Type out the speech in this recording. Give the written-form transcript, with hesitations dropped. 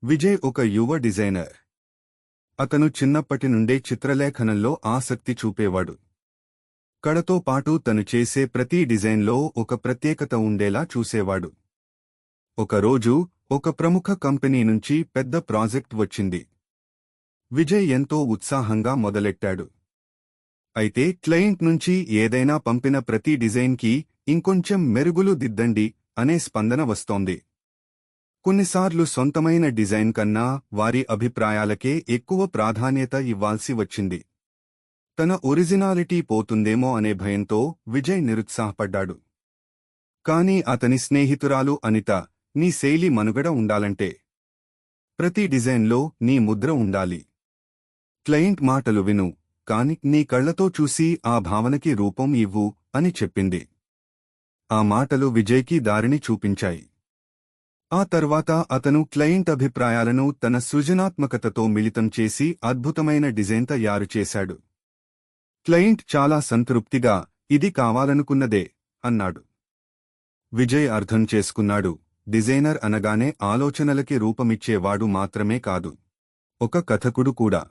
విజయ్ ఒక యువ డిజైనర్. అతను చిన్నప్పటి నుండే చిత్రలేఖనంలో ఆసక్తి చూపేవాడు. కళతో పాటు తను చేసే ప్రతి డిజైన్లో ఒక ప్రత్యేకత ఉండేలా చూసేవాడు. ఒకరోజు ఒక ప్రముఖ కంపెనీ నుంచి పెద్ద ప్రాజెక్ట్ వచ్చింది. విజయ్ ఎంతో ఉత్సాహంగా మొదలెట్టాడు. అయితే క్లయింట్ నుంచి ఏదైనా పంపిన ప్రతి డిజైన్కి ఇంకొంచెం మెరుగులు దిద్దండి అనే స్పందన వస్తోంది. కొన్నిసార్లు సొంతమైన డిజైన్ కన్నా వారి అభిప్రాయాలకే ఎక్కువ ప్రాధాన్యత ఇవ్వాల్సి వచ్చింది. తన ఒరిజినాలిటీ పోతుందేమో అనే భయంతో విజయ్ నిరుత్సాహపడ్డాడు. కానీ అతని స్నేహితురాలు అనిత, నీ శైలి మనుగడ ఉండాలంటే ప్రతి డిజైన్లో నీ ముద్ర ఉండాలి. క్లయింట్ మాటలు విను, కాని నీ కళ్లతో చూసి ఆ భావనకి రూపం ఇవ్వు అని చెప్పింది. ఆ మాటలు విజయ్కి దారిని చూపించాయి. ఆ తర్వాత అతను క్లయింట్ అభిప్రాయాలను తన సృజనాత్మకతతో మిళితం చేసి అద్భుతమైన డిజైన్ తయారు చేశాడు. క్లయింట్ చాలా సంతృప్తిగా, ఇది కావాలనుకున్నదే అన్నాడు. విజయ్ అర్థం చేసుకున్నాడు, డిజైనర్ అనగానే ఆలోచనలకి రూపమిచ్చేవాడు మాత్రమే కాదు, ఒక కథకుడు కూడా.